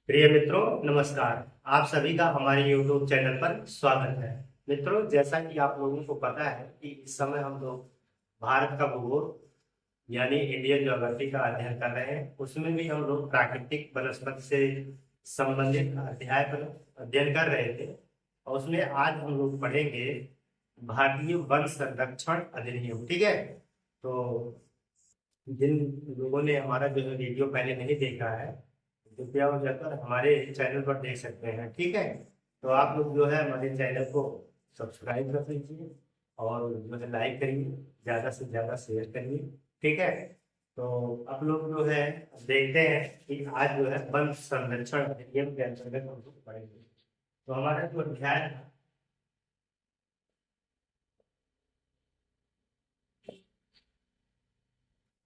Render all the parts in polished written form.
प्रिय मित्रों, नमस्कार। आप सभी का हमारे YouTube चैनल पर स्वागत है। मित्रों, जैसा कि आप लोगों को पता है कि इस समय हम लोग भारत का भूगोल यानी इंडियन ज्योग्राफी का अध्ययन कर रहे हैं। उसमें भी हम लोग प्राकृतिक वनस्पति से संबंधित अध्याय पर अध्ययन कर रहे थे और उसमें आज हम लोग पढ़ेंगे भारतीय वन संरक्षण अधिनियम। ठीक है, तो जिन लोगों ने हमारा जो है वीडियो पहले नहीं देखा है, कृपया वो जाकर हमारे चैनल पर देख सकते हैं। ठीक है, तो आप लोग जो है हमारे चैनल को सब्सक्राइब कर दीजिए और जो है लाइक करिए, ज़्यादा से ज़्यादा शेयर करिए। ठीक है, तो आप लोग जो है देखते हैं कि आज जो है वन संरक्षण अधिनियम के अंतर्गत हम लोग पढ़ेंगे। तो हमारा जो अध्याय है,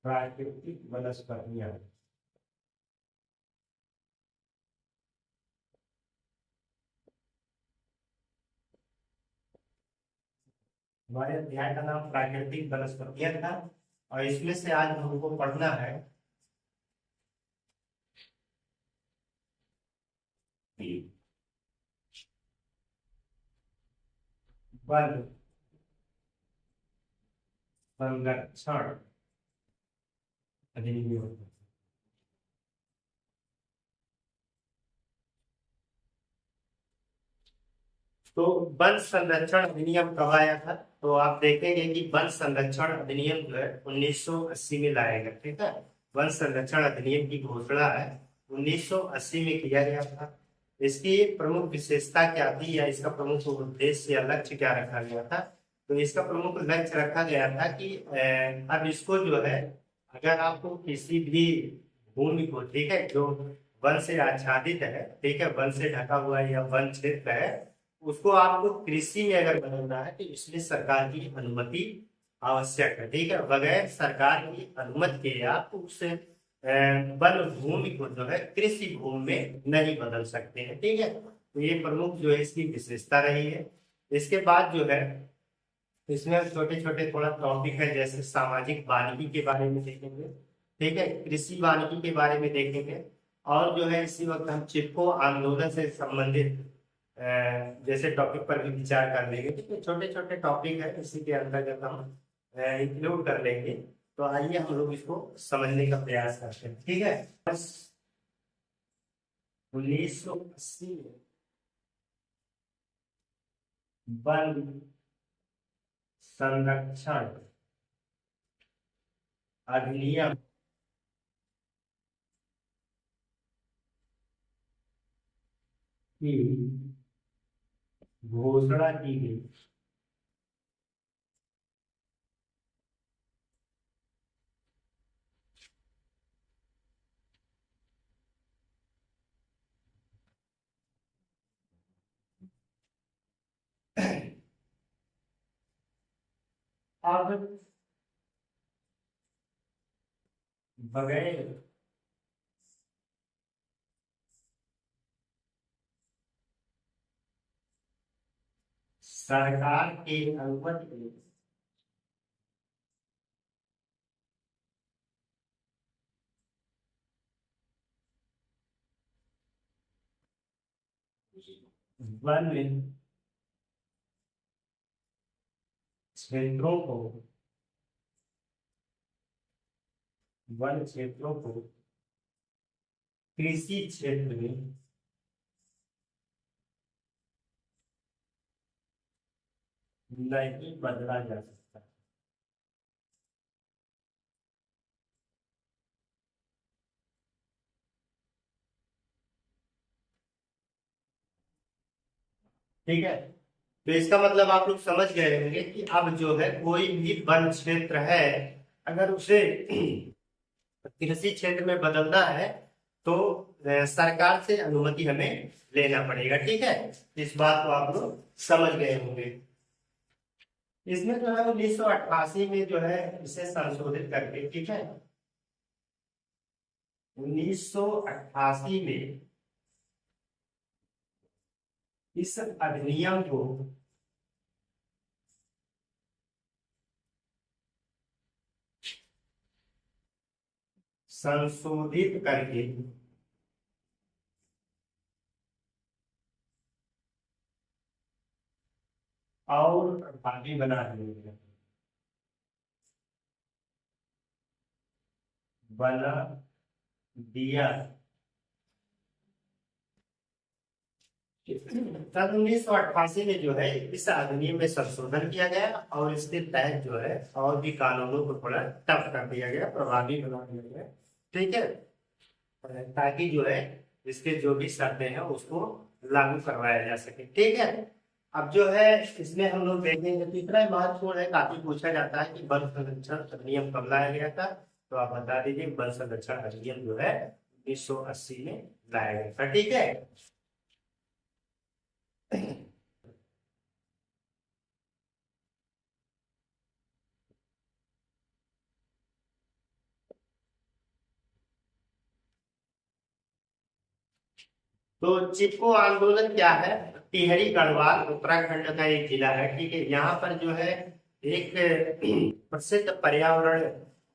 प्राकृतिक वनस्पतियां। हमारे अध्याय का नाम प्राकृतिक वनस्पतियां था और इसमें से आज हमको पढ़ना है वन संरक्षण अधिनियम। तो वन संरक्षण अधिनियम कब आया था? तो आप देखेंगे कि वन संरक्षण अधिनियम जो है 1980 में लाया गया। ठीक है, वन संरक्षण अधिनियम की घोषणा है 1980 में किया गया था। इसकी प्रमुख विशेषता क्या थी या इसका प्रमुख उद्देश्य या लक्ष्य क्या रखा गया था? तो इसका प्रमुख लक्ष्य रखा गया था कि अब इसको जो है, अगर आपको किसी भी भूमि को, ठीक है, जो वन से आच्छादित है, ठीक है, वन से ढका हुआ है या वन क्षेत्र है, उसको आपको कृषि में अगर बदलना है तो इसमें सरकार की अनुमति आवश्यक है। ठीक है, बगैर सरकार की अनुमति के आप उस वन भूमि को जो है कृषि भूमि में नहीं बदल सकते हैं। ठीक है, तो ये प्रमुख जो है इसकी विशेषता रही है। इसके बाद जो है इसमें छोटे छोटे थोड़ा टॉपिक है, जैसे सामाजिक वानिकी के बारे में देखेंगे, ठीक है, कृषि वानिकी के बारे में देखेंगे, और जो है इसी वक्त हम चिपको आंदोलन से संबंधित जैसे टॉपिक पर भी विचार कर लेंगे। ठीक है, छोटे छोटे टॉपिक है, इसी के अंतर्गत हम इंक्लूड कर लेंगे। तो आइए हम लोग इसको समझने का प्रयास करते हैं। ठीक है, बस 1980 में वन संरक्षण अधिनियम की घोषणा की गई। अब बगैर सरकार की अनुमति के वन क्षेत्रों को वन क्षेत्रों को कृषि क्षेत्र में नहीं बदला जा सकता। ठीक है, तो इसका मतलब आप लोग समझ गए होंगे कि अब जो है कोई भी वन क्षेत्र है, अगर उसे कृषि क्षेत्र में बदलना है तो सरकार से अनुमति हमें लेना पड़ेगा। ठीक है, इस बात को आप लोग समझ गए होंगे। इसमें जो है 1988 में जो है इसे संशोधित करके, ठीक है, 1988 में इस अधिनियम को संशोधित करके और प्रभावी बना दिया, बना दिया। सन 1988 में जो है इस अधिनियम में संशोधन किया गया और इसके तहत जो है और भी कानूनों को थोड़ा टफ कर दिया गया, प्रभावी बना दिया गया। ठीक है, ताकि जो है इसके जो भी शर्तें हैं उसको लागू करवाया जा सके। ठीक है, अब जो है इसमें हम लोग देखेंगे तीसरा महत्वपूर्ण है, काफी पूछा जाता है कि वन संरक्षण अधिनियम कब लाया गया था, तो आप बता दीजिए वन संरक्षण अधिनियम जो है 1980 में लाया गया था। ठीक है, तो चिपको आंदोलन क्या है? टिहरी गढ़वाल उत्तराखंड का एक जिला है। ठीक है, यहाँ पर जो है एक प्रसिद्ध पर्यावरण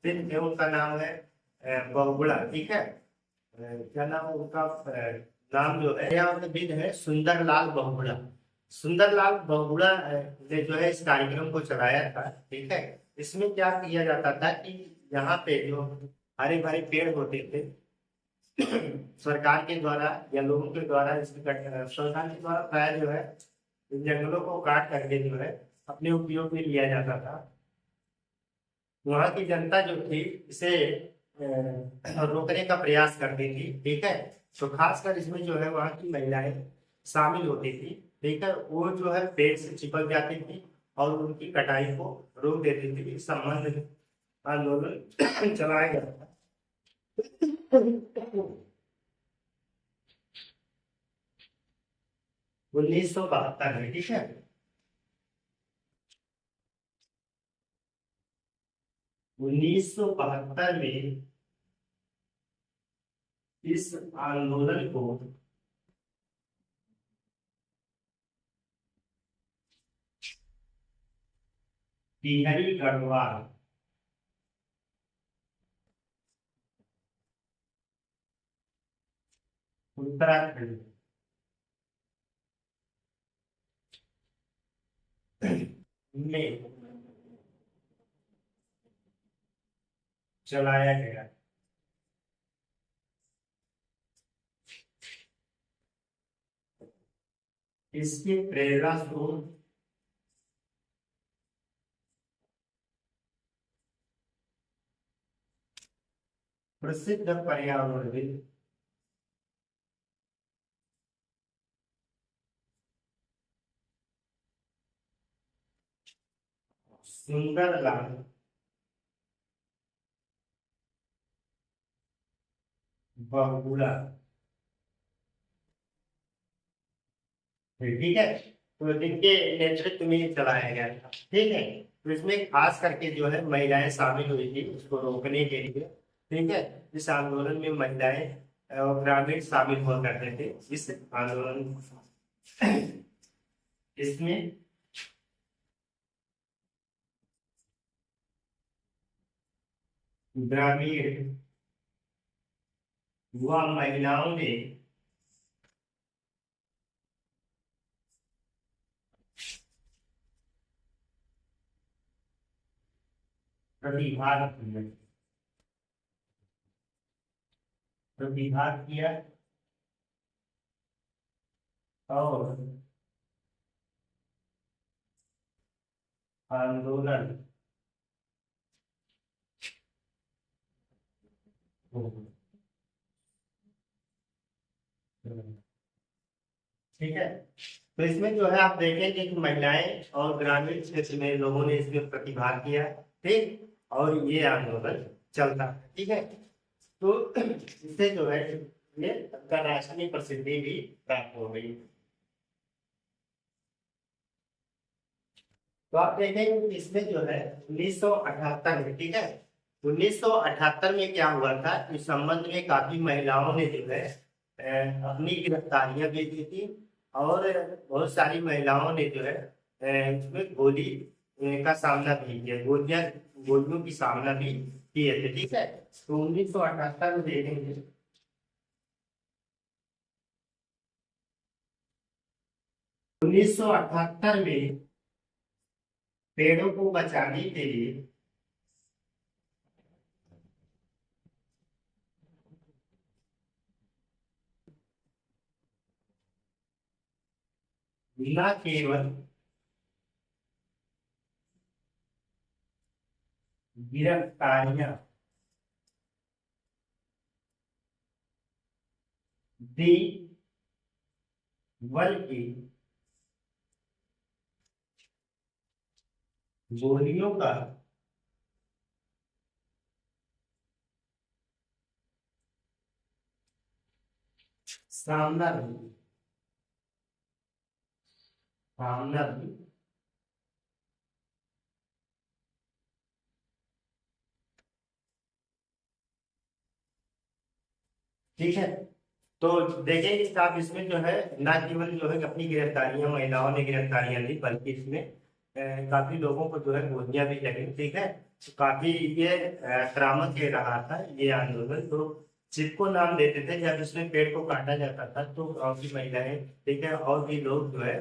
है, उनका नाम है बहुगुणा। ठीक है, क्या नाम है उनका? नाम जो है पर्यावरणविद है सुंदरलाल बहुगुणा। सुंदरलाल बहुगुणा ने जो है इस कार्यक्रम को चलाया था। ठीक है, इसमें क्या किया जाता था कि यहाँ पे जो हरे भरे पेड़ होते थे सरकार के द्वारा या लोगों के द्वारा सरकार के द्वारा प्राय जो है इन जंगलों को काट करके जो है अपने उपयोग में लिया जाता था। वहाँ की जनता जो थी इसे रोकने का प्रयास करती थी। ठीक है, तो खासकर इसमें जो है वहाँ की महिलाएं शामिल होती थी। ठीक है, वो जो है पेड़ से चिपक जाती थी और उनकी कटाई को रोक देती थी। इस संबंध में आंदोलन चलाया गया था 1972 में। ठीक है, 1972 में इस आंदोलन को टिहरी गढ़वाल उत्तराखंड में चलाया गया। इसकी प्रेरणा स्रोत प्रसिद्ध पर्यावरणविद सुंदरलाल बहुगुणा। ठीक है, तो जिनके नेतृत्व में चलाया गया था। ठीक है, तो इसमें खास करके जो है महिलाएं शामिल हुई थी उसको रोकने के लिए। ठीक है, इस आंदोलन में महिलाएं और ग्रामीण शामिल हुआ करते थे इस आंदोलन इसमें ग्रामीण व महिलाओं ने प्रतिभाग किया और आंदोलन ठीक है, तो इसमें जो है आप देखेंगे कि महिलाएं और ग्रामीण क्षेत्र में लोगों ने इसमें प्रतिभाग किया। ठीक, और ये आंदोलन चलता है। ठीक है, तो इससे जो है ये अंतरराष्ट्रीय प्रसिद्धि भी प्राप्त हो गई। तो आप देखेंगे कि इसमें जो है 1978 में, ठीक है, 1978 में क्या हुआ था, इस संबंध में काफी महिलाओं ने जो है अपनी गिरफ्तारियां भी दी थी और बहुत सारी महिलाओं ने जो है इसमें गोली का सामना भी किया, गोलियों की सामना भी किए थे। ठीक है, तो 1978 में देखेंगे 1978 में पेड़ों को बचाने के लिए न केवल गिरफ्तारियां दी, बल्कि गोलियों का सामना भी सामना भी ठीक है। तो देखेंगे कि आप इसमें जो है न केवल जो है अपनी गिरफ्तारियां महिलाओं ने गिरफ्तारियां ली, बल्कि इसमें काफी लोगों को जो है गोलियां भी लगी। ठीक है, तो काफी ये करामत ले रहा था ये आंदोलन। तो जिसको नाम देते थे, जब इसमें पेड़ को काटा जाता था तो गाँव की महिलाएं, ठीक है, और भी लोग जो है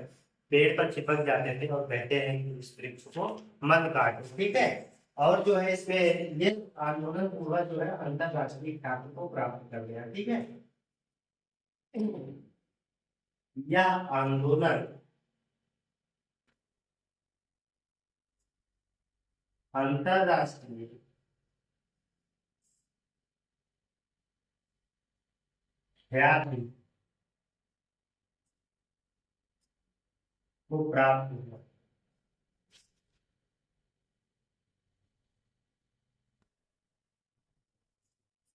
पेड़ पर चिपक जाते थे और कहते हैं कि इस वृक्ष को मत काटो। ठीक है, और जो है इसमें ये आंदोलन पूरा जो है अंतरराष्ट्रीय ख्याति को प्राप्त कर गया। ठीक है, यह आंदोलन अंतरराष्ट्रीय ख्याति को प्राप्त हुआ।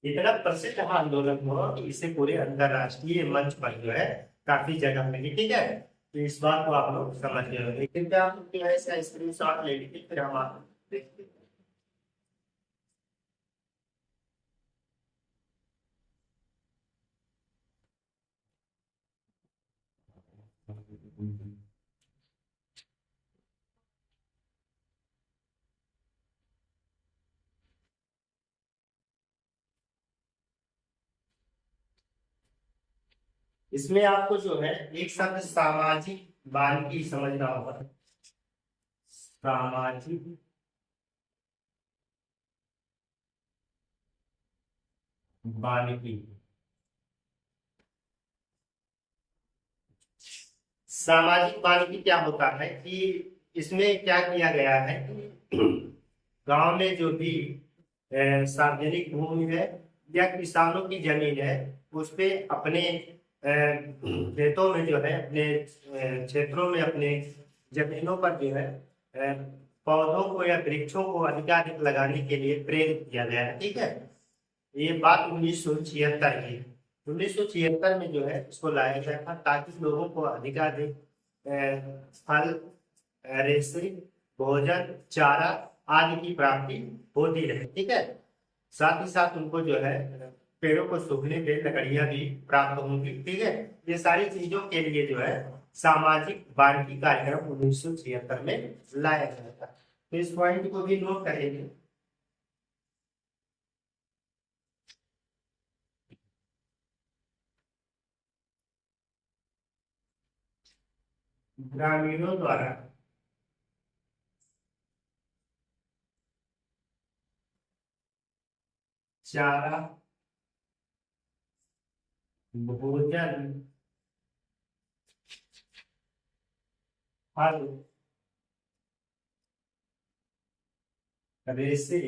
इतना प्रसिद्ध आंदोलन हुआ कि इसे पूरे अंतरराष्ट्रीय मंच पर जो है काफी जगह मिली। ठीक है, तो इस बात को आप लोग समझ गए होंगे। कृपया आप जो है इसका स्क्रीनशॉट ले लीजिए, फिर हम आप देखते हैं। इसमें आपको जो है एक शब्द सामाजिक बानगी समझना होगा। सामाजिक बानगी, सामाजिक बानगी क्या होता है कि इसमें क्या किया गया है कि गांव में जो भी सार्वजनिक भूमि है या किसानों की जमीन है, उस पे अपने खेतों में जो है, अपने क्षेत्रों में, अपने जमीनों पर जो है पौधों को या वृक्षों को अधिकाधिक लगाने के लिए प्रेरित किया गया है। ठीक है, ये बात 1976 की। 1976 में जो है इसको लाया गया था ताकि लोगों को अधिकाधिक फल, रेशे, भोजन, चारा आदि की प्राप्ति होती रहे। ठीक है, साथ ही साथ उनको जो है पेड़ों को सूखने पे लकड़ियां भी प्राप्त होंगी। ठीक है, ये सारी चीजों के लिए जो है सामाजिक बानगी कार्यक्रम 1976 में लाया गया था। तो इस पॉइंट को भी नोट करेंगे। ग्रामीणों द्वारा चारा, भोजन, फल, रेशे,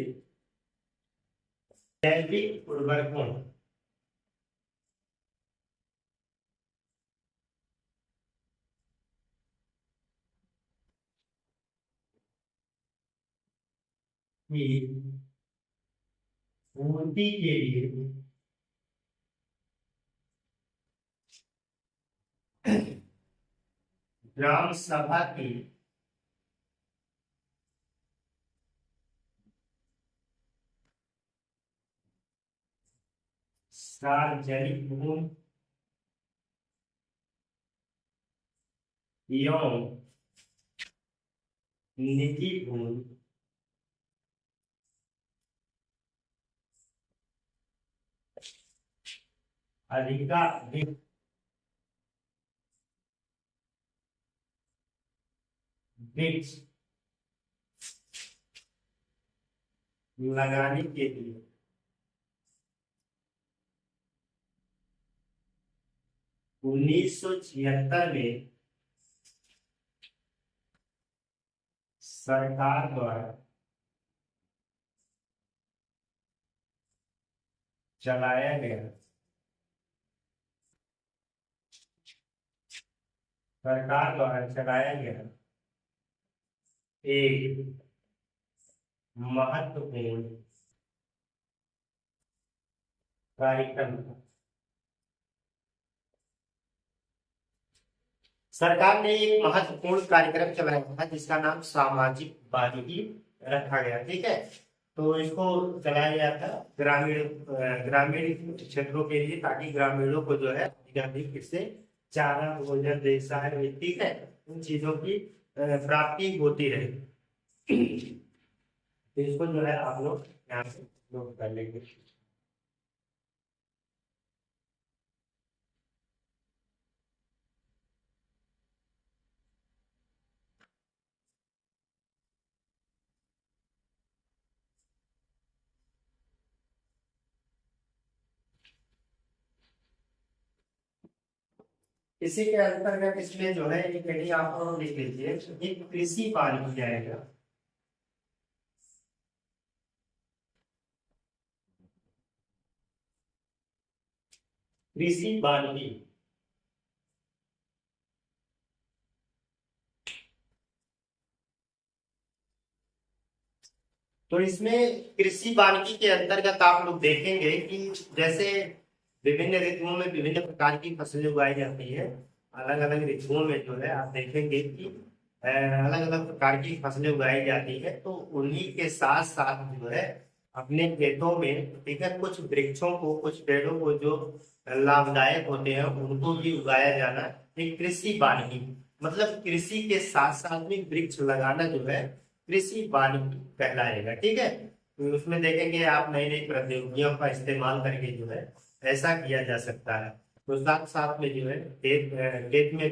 जैविक उर्वरकों की पूर्ति के लिए ग्राम सभा की सार्वजनिक भूमि एवं निजी भूमि अधिकाधिक वृक्ष लगाने के लिए 1976 में सरकार द्वारा चलाया गया, सरकार द्वारा चलाया गया एक महत्वपूर्ण कार्यक्रम था। सरकार ने एक महत्वपूर्ण कार्यक्रम चलाया था जिसका नाम सामाजिक वानिकी रखा गया, ठीक है। तो इसको चलाया गया था ग्रामीण क्षेत्रों के लिए, ताकि ग्रामीणों को जो है अधिक इससे चारा भोजन रेशा है, ठीक है, उन चीजों की प्राप्ति होती रहे। तो इसको जो है आप लोग यहाँ पे नोट कर लेंगे। इसी के अंतर्गत इसमें जो है एक हेडिंग आप लोग लिख लीजिए, एक कृषि वानिकी जाएगा। कृषि वानिकी, तो इसमें कृषि वानिकी के अंतर्गत आप लोग देखेंगे कि जैसे विभिन्न ऋतुओं में विभिन्न प्रकार की फसलें उगाई जाती है। अलग अलग ऋतुओं में जो है आप देखेंगे कि अलग अलग प्रकार की फसलें उगाई जाती है। तो उन्हीं के साथ साथ जो है अपने खेतों में, ठीक है, कुछ वृक्षों को, कुछ पेड़ों को जो लाभदायक होते हैं उनको भी उगाया जाना एक कृषि वानिकी, मतलब कृषि के साथ साथ में वृक्ष लगाना जो है कृषि वानिकी कहलाएगा, ठीक है। तो उसमें देखेंगे आप नई नई प्रौद्योगिकियों का इस्तेमाल करके जो है ऐसा किया जा सकता है। तो साथ साथ में जो है खेत में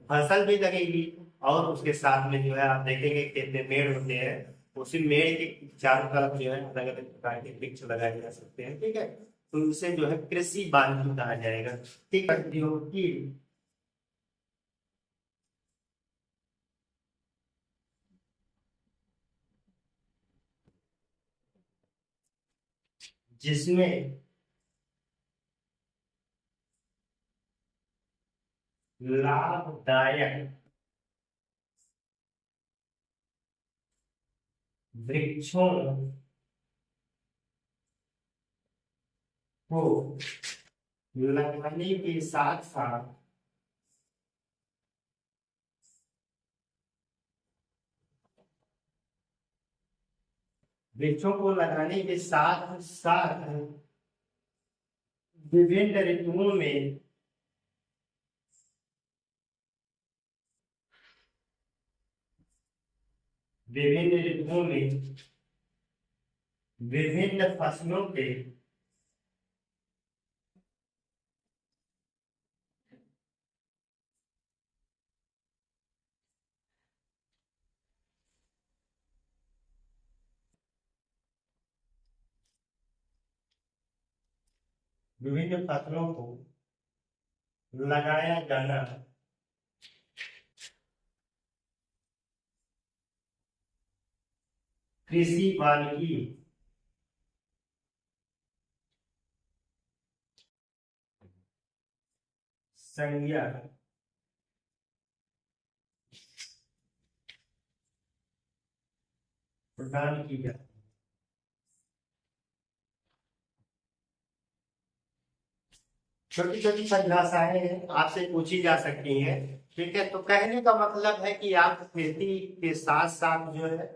फसल भी लगेगी, और उसके साथ में जो है आप देखेंगे खेत में पेड़ होते हैं, उसी मेड़ के चारों तरफ जो है अलग अलग प्रकार के वृक्ष लगाए जा सकते हैं, ठीक है। तो इसे जो है कृषि वानिकी कहा जाएगा, ठीक है। औद्योगिकी, जिसमें लाभदायक वृक्षों को लगाने के साथ साथ वृक्षों को लगाने के साथ साथ विभिन्न ऋतुओं में विभिन्न ऋतुओं में विभिन्न फसलों के विभिन्न फसलों को लगाया जाना कृषि वानिकी संज्ञा प्रदान की जाती है। छोटी छोटी परिभाषाएं आपसे पूछी जा सकती हैं, ठीक है। तो कहने का मतलब है कि आप खेती के साथ साथ जो है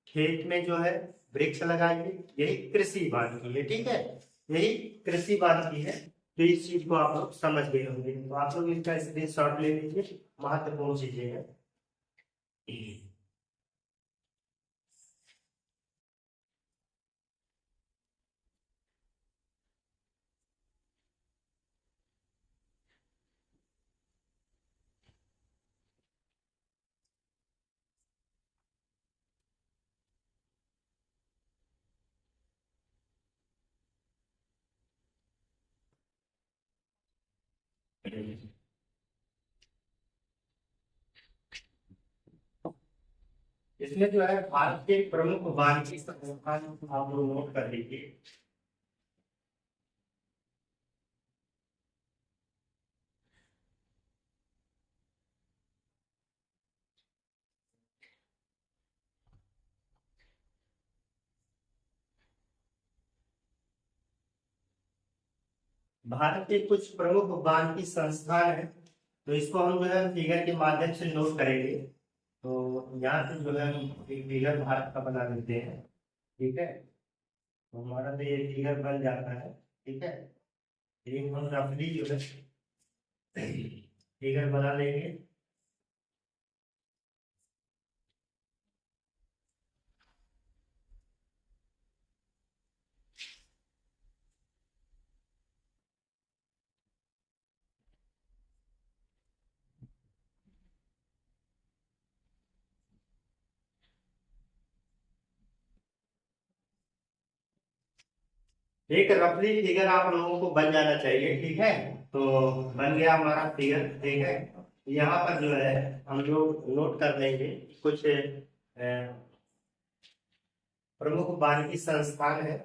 खेत में जो है वृक्ष लगाइए, यही कृषि वानिकी है, ठीक है, यही कृषि वानिकी है। तो इस चीज को आप लोग समझ गए होंगे, तो आप लोग इसका स्क्रीनशॉट ले लीजिए, महत्वपूर्ण चीजें हैं। इसमें जो है भारत के प्रमुख वानिकी संस्थान आप लोग नोट कर लीजिए। भारत के कुछ प्रमुख वानिकी संस्थान है, तो इसको हम जो है फिगर के माध्यम से नोट करेंगे। तो यहाँ से जो है हम एक फिगर भारत का बना लेते हैं। ठीक है, तो हमारा तो ये फिगर बन जाता है। ठीक है, एक हम रफली जो है फिगर बना लेंगे। एक रफली फिगर आप लोगों को बन जाना चाहिए। ठीक है, तो बन गया हमारा फिगर। ठीक है, यहाँ पर जो है हम लोग नोट कर लेंगे कुछ प्रमुख वानिकी संस्थान है,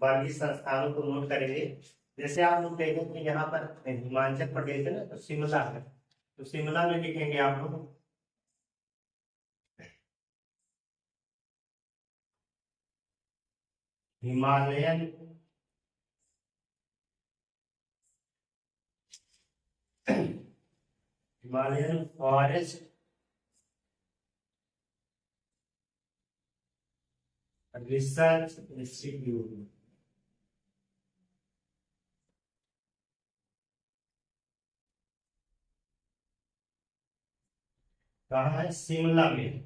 वानिकी संस्थानों को नोट करेंगे। जैसे आप लोग देखें कि यहाँ पर हिमाचल प्रदेश है ना, तो शिमला है, तो शिमला में लिखेंगे आप लोग Himalayan Himalayan forest research institute. कहाँ है? शिमला में।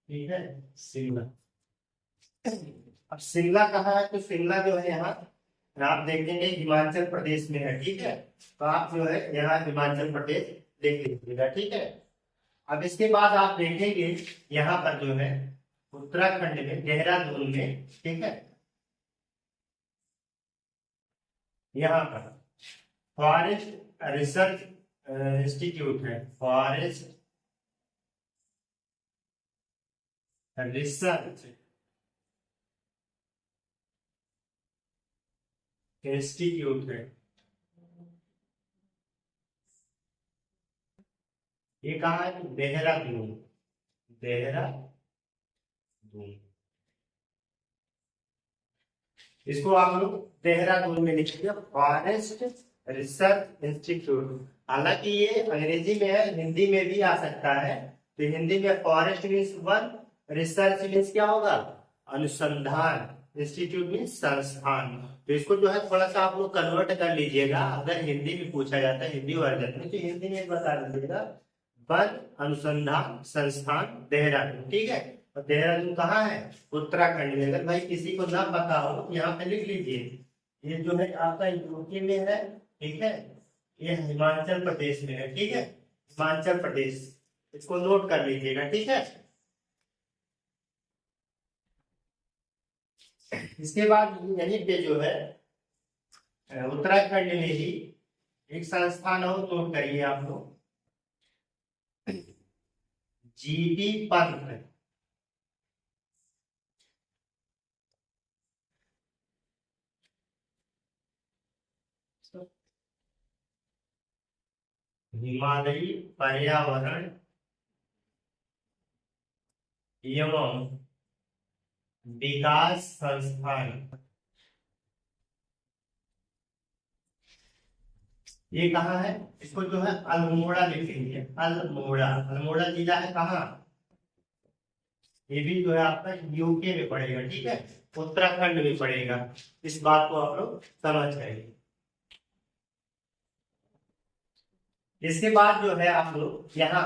ठीक है, शिमला। अब शिमला कहाँ है? तो शिमला जो है यहाँ आप देखेंगे हिमाचल प्रदेश में है। ठीक है, तो आप जो है यहाँ हिमाचल प्रदेश देख लीजिएगा। ठीक है, अब इसके बाद आप देखेंगे यहाँ पर जो है उत्तराखंड में देहरादून में। ठीक है, यहाँ पर फॉरेस्ट रिसर्च इंस्टीट्यूट है, फॉरेस्ट रिसर्च इंस्टीट्यूट है। ये कहाँ है? देहरादून, देहरादून। इसको आप लोग देहरादून में लिखिए, फॉरेस्ट रिसर्च इंस्टीट्यूट। हालांकि ये अंग्रेजी में है, हिंदी में भी आ सकता है। तो हिंदी में forest means one, research means क्या होगा? अनुसंधान, इंस्टीट्यूट मीन्स संस्थान। तो इसको जो है थोड़ा सा आप लोग कन्वर्ट कर लीजिएगा। अगर हिंदी में पूछा जाता है हिंदी वर्जन में, तो हिंदी में बता दीजिएगा वन अनुसंधान संस्थान देहरादून। ठीक है, और देहरादून कहाँ है? उत्तराखंड में। अगर भाई किसी को ना पता हो तो यहाँ पे लिख लीजिए, ये जो है आपका यूपी में है। ठीक है, ये हिमाचल प्रदेश में है। ठीक है, हिमाचल प्रदेश, इसको नोट कर लीजिएगा। ठीक है, इसके बाद यहीं पे जो है उत्तराखंड में ही एक संस्थान और नोट करिए आप लोग, जीबी पंत। हिमालयी पर्यावरण एवं विकास संस्थान। ये कहाँ है? इसको जो है अल्मोड़ा लिखेंगे, अल्मोड़ा। अल्मोड़ा जिला है कहाँ? ये भी जो है आपका यूके में पड़ेगा। ठीक है, उत्तराखंड में पड़ेगा। इस बात को आप लोग समझ गए। इसके बाद जो है आप लोग यहाँ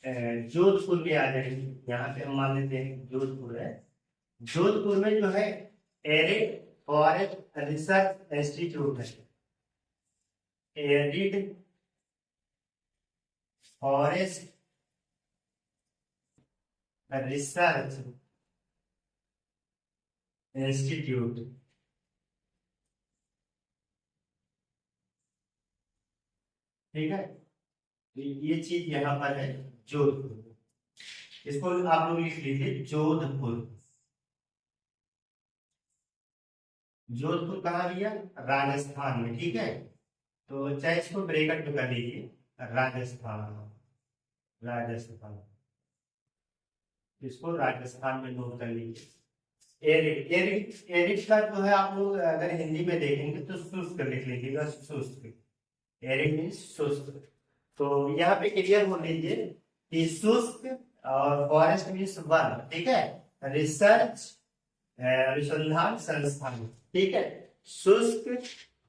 जोधपुर में आ जाएंगे। यहाँ पे हम मान लेते हैं जोधपुर है। जोधपुर में जो है एरिड फॉरेस्ट रिसर्च इंस्टीट्यूट है, एरिड फॉरेस्ट रिसर्च इंस्टीट्यूट। ठीक है, तो ये चीज यहाँ पर है जोधपुर। इसको आप लोग लिख लीजिए जोधपुर। जोधपुर कहाँ भैया? राजस्थान में। ठीक है, तो चाहे इसको ब्रैकेट में कर लीजिए, राजस्थान। राजस्थान, इसको राजस्थान में नोट कर लीजिए। एरिड, एरिड, एरिड का जो है आप लोग अगर हिंदी में देखेंगे तो शुष्क लिख लीजिएगा, शुष्क। एरिड मीन्स शुष्क। तो यहाँ पे क्लियर हो लीजिए कि शुष्क और फॉरेस्ट मीन्स वन। ठीक है, रिसर्च अनुसंधान संस्थान। ठीक है, शुष्क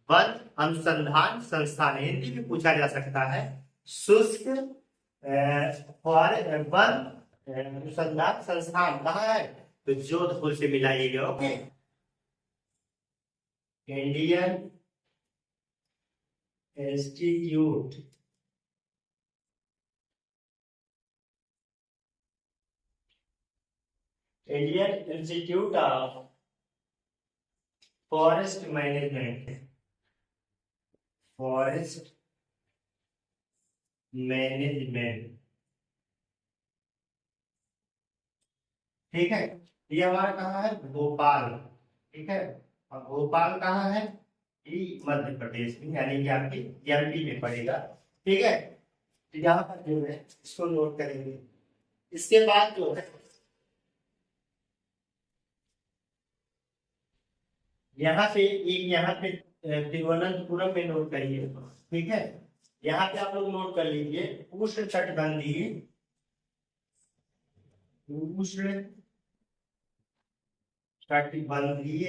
वन अनुसंधान संस्थान हिंदी में पूछा जा सकता है। शुष्क वन अनुसंधान संस्थान कहाँ है? तो जोधपुर से मिलाइएगा। Okay, Indian institute Indian institute of forest management. Forest management. ठीक है, ये हमारा कहाँ है? भोपाल। ठीक है, और भोपाल कहाँ है? ये मध्य प्रदेश में, यानी कि आपकी एमपी में पड़ेगा। ठीक है, तो यहाँ पर जो है इसको नोट करेंगे। इसके बाद जो है यहाँ पे तिरुवनंतपुरम में नोट करिए। ठीक है, यहाँ पे आप लोग नोट कर लीजिए उष्ण कटिबंधीय, उष्ण कटिबंधीय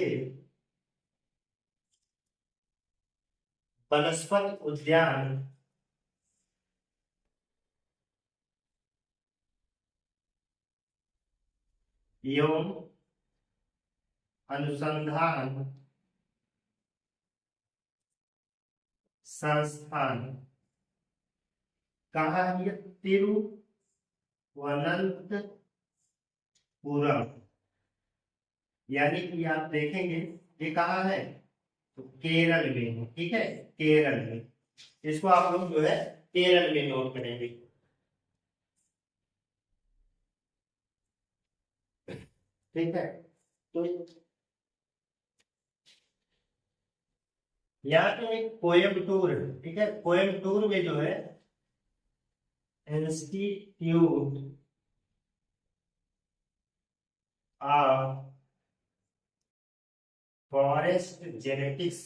वनस्पति उद्यान एवं अनुसंधान संस्थान कहाँ है? तिरुवनंतपुरम। यानी कि आप देखेंगे ये कहाँ है? तो केरल में है। ठीक है, केरल में। इसको आप लोग जो है केरल में नोट करेंगे। ठीक है, तो यहाँ पे एक कोयम्बटूर। ठीक है, कोयम्बटूर में जो है institute of forest genetics,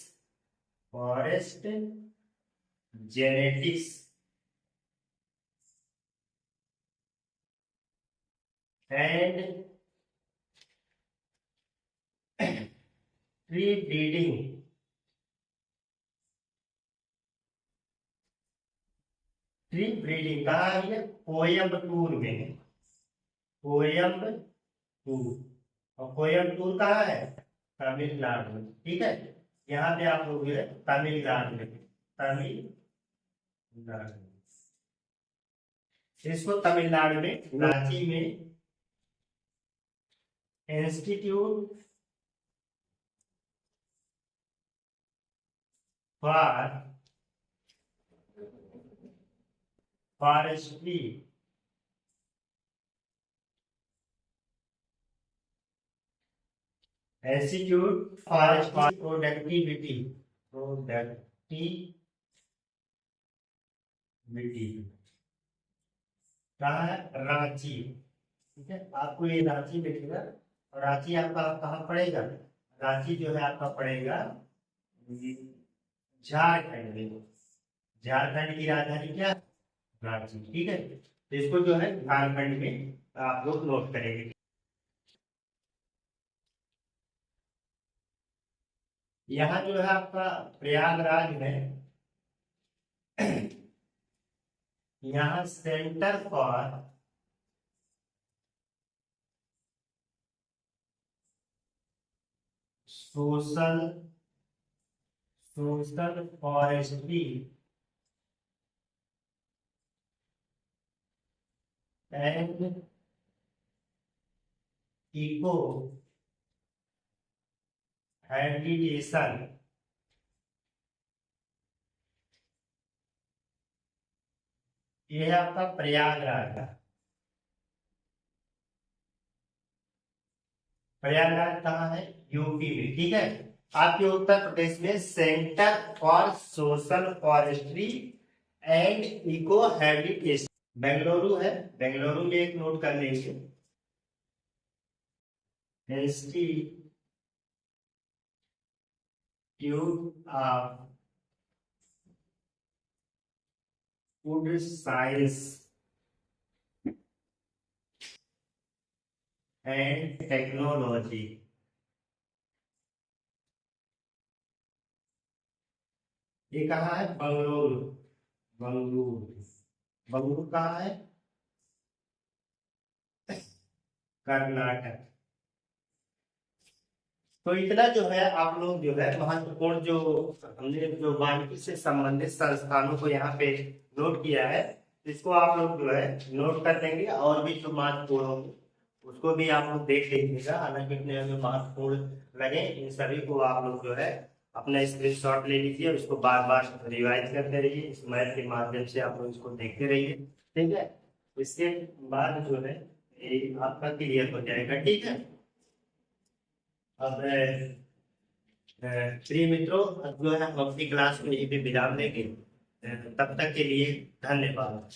forest genetics and tree breeding. Tree breeding कहाँ है? कोयम्बटूर में है। कोयम्बटूर, और कोयम्बटूर कहाँ है? तमिलनाडु में। ठीक है, यहाँ पे आप लोग है तमिलनाडु में, तमिलनाडु। इसको तमिलनाडु में रांची में institute for forestry institute forestry productivity, कहाँ है? रांची। ठीक है, आपको ये रांची मिलेगा। और रांची आपका कहाँ पड़ेगा? रांची जो है आपका पड़ेगा झारखंड में। झारखंड की राजधानी क्या? रांची। ठीक है, तो इसको जो है झारखंड में आप लोग नोट करेंगे। यहाँ जो है आपका प्रयागराज में, यहाँ centre for social forestry and eco habitation ये है आपका प्रयागराज। प्रयागराज कहाँ है? यूपी में, ठीक है। आपके उत्तर प्रदेश में centre for social forestry and eco habitation Bengaluru है। बेंगलुरु में एक नोट कर लेंगे, institute of food science and technology. ये कहाँ है? बंगलुरु। बंगलुरु, बंगलुरु कहाँ है? कर्नाटक। तो इतना जो है आप लोग जो है महत्वपूर्ण जो हमने जो वानिकी से संबंधित संस्थानों को यहाँ पे नोट किया है, इसको आप लोग जो है नोट कर लेंगे। और भी जो महत्वपूर्ण होंगे उसको भी आप लोग देख लीजिएगा, हालांकि इतने हमें महत्वपूर्ण लगे इन सभी को आप लोग जो है अपना स्क्रीनशॉट ले लीजिए और इसको बार बार रिवाइज करते रहिए। इस मैथ के माध्यम से आप लोग इसको देखते रहिए, ठीक है। इसके बाद जो है ये आपका क्लियर हो जाएगा, ठीक है। अब प्रिय मित्रों, अब जो है हम अपनी क्लास में यही पे विराम लेंगे। तब तक के लिए धन्यवाद।